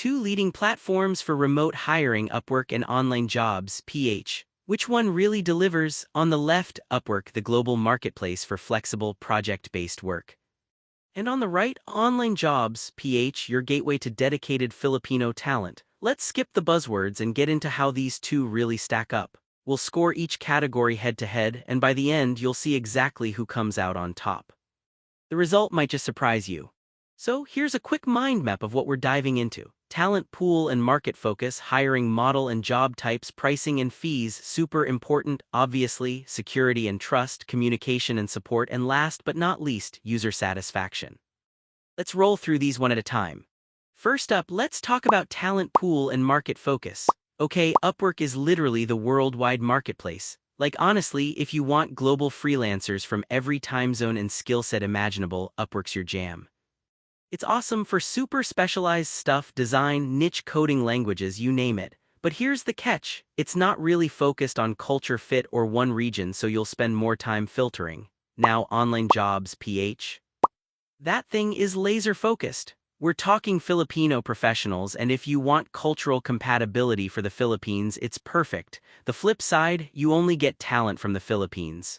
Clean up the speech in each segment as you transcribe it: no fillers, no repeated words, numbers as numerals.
two leading platforms for remote hiring, Upwork and OnlineJobs.ph. Which one really delivers? On the left, Upwork, the global marketplace for flexible, project-based work. And on the right, OnlineJobs.ph, your gateway to dedicated Filipino talent. Let's skip the buzzwords and get into how these two really stack up. We'll score each category head-to-head, and by the end, you'll see exactly who comes out on top. The result might just surprise you. So here's a quick mind map of what we're diving into. Talent pool and market focus, hiring model and job types, pricing and fees, super important, obviously, security and trust, communication and support, and last but not least, user satisfaction. Let's roll through these one at a time. First up, let's talk about talent pool and market focus. Okay, Upwork is literally the worldwide marketplace. Like honestly, if you want global freelancers from every time zone and skill set imaginable, Upwork's your jam. It's awesome for super specialized stuff, design, niche coding languages, you name it. But here's the catch, it's not really focused on culture fit or one region, so you'll spend more time filtering. Now OnlineJobs.ph. That thing is laser focused. We're talking Filipino professionals, and if you want cultural compatibility for the Philippines, it's perfect. The flip side, you only get talent from the Philippines.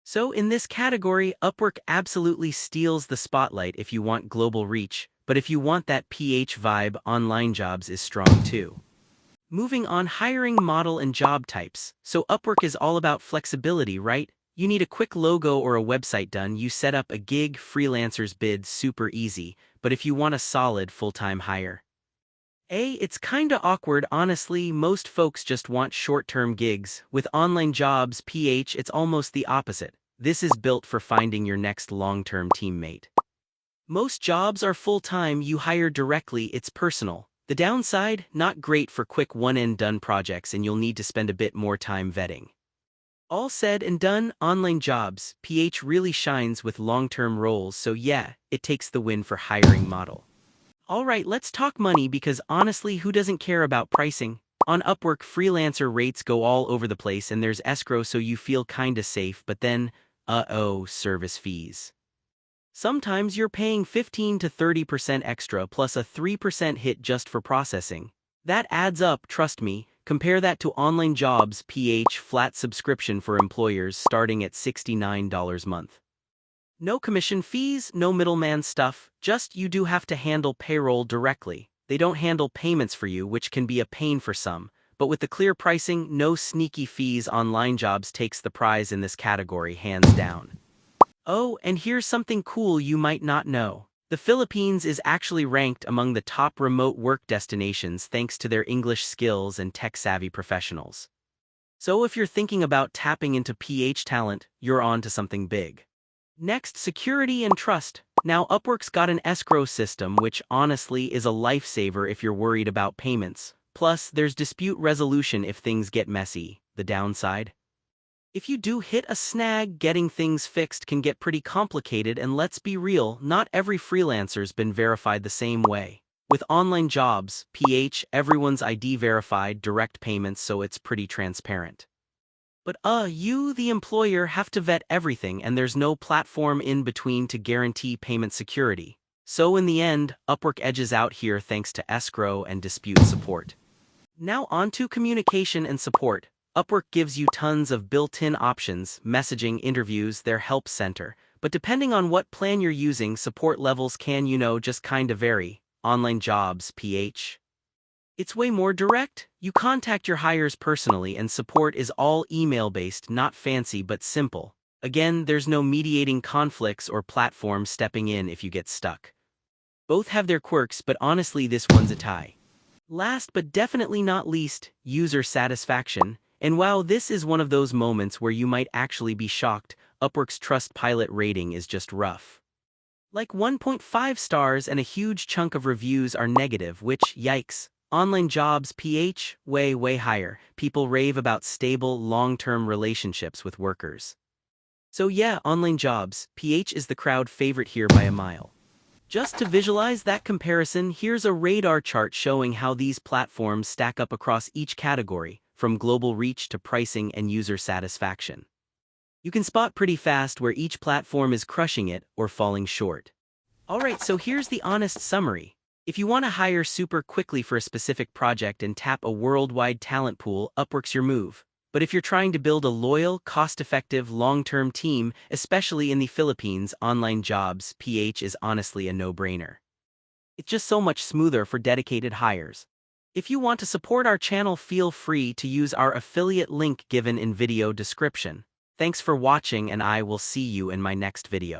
So in this category, Upwork absolutely steals the spotlight if you want global reach, but if you want that PH vibe, OnlineJobs is strong too. Moving on, hiring model and job types. So Upwork is all about flexibility, right? You need a quick logo or a website done, you set up a gig, freelancers bid, super easy, but if you want a solid full-time hire, it's kinda awkward, honestly. Most folks just want short-term gigs. With OnlineJobs.ph, it's almost the opposite. This is built for finding your next long-term teammate. Most jobs are full-time, you hire directly, it's personal. The downside, not great for quick one-and-done projects, and you'll need to spend a bit more time vetting. All said and done, OnlineJobs.ph really shines with long-term roles, so yeah, it takes the win for hiring model. Alright, let's talk money, because honestly, who doesn't care about pricing? On Upwork, freelancer rates go all over the place and there's escrow, so you feel kinda safe, but then, service fees. Sometimes you're paying 15 to 30% extra plus a 3% hit just for processing. That adds up, trust me. Compare that to OnlineJobs.ph flat subscription for employers starting at $69 a month. No commission fees, no middleman stuff, just you do have to handle payroll directly. They don't handle payments for you, which can be a pain for some, but with the clear pricing, no sneaky fees. OnlineJobs takes the prize in this category, hands down. Oh, and here's something cool you might not know. The Philippines is actually ranked among the top remote work destinations thanks to their English skills and tech-savvy professionals. So if you're thinking about tapping into PH talent, you're on to something big. Next, security and trust. Now Upwork's got an escrow system, which honestly is a lifesaver if you're worried about payments. Plus, there's dispute resolution if things get messy. The downside? If you do hit a snag, getting things fixed can get pretty complicated, and let's be real, not every freelancer's been verified the same way. With OnlineJobs.ph, everyone's ID verified, direct payments, so it's pretty transparent. But you, the employer, have to vet everything, and there's no platform in between to guarantee payment security. So in the end, Upwork edges out here thanks to escrow and dispute support. Now on to communication and support. Upwork gives you tons of built-in options, messaging, interviews, their help center. But depending on what plan you're using, support levels can, just kinda vary. OnlineJobs.ph. It's way more direct. You contact your hires personally, and support is all email-based, not fancy but simple. Again, there's no mediating conflicts or platform stepping in if you get stuck. Both have their quirks, but honestly this one's a tie. Last but definitely not least, user satisfaction. And wow, this is one of those moments where you might actually be shocked. Upwork's Trustpilot rating is just rough. Like 1.5 stars, and a huge chunk of reviews are negative, which, yikes. OnlineJobs.ph, way higher. People rave about stable, long-term relationships with workers. So yeah, OnlineJobs.ph is the crowd favorite here by a mile. Just to visualize that comparison, here's a radar chart showing how these platforms stack up across each category, from global reach to pricing and user satisfaction. You can spot pretty fast where each platform is crushing it or falling short. Alright, so here's the honest summary. If you want to hire super quickly for a specific project and tap a worldwide talent pool, Upwork's your move. But if you're trying to build a loyal, cost-effective, long-term team, especially in the Philippines, OnlineJobs.ph is honestly a no-brainer. It's just so much smoother for dedicated hires. If you want to support our channel, feel free to use our affiliate link given in video description. Thanks for watching, and I will see you in my next video.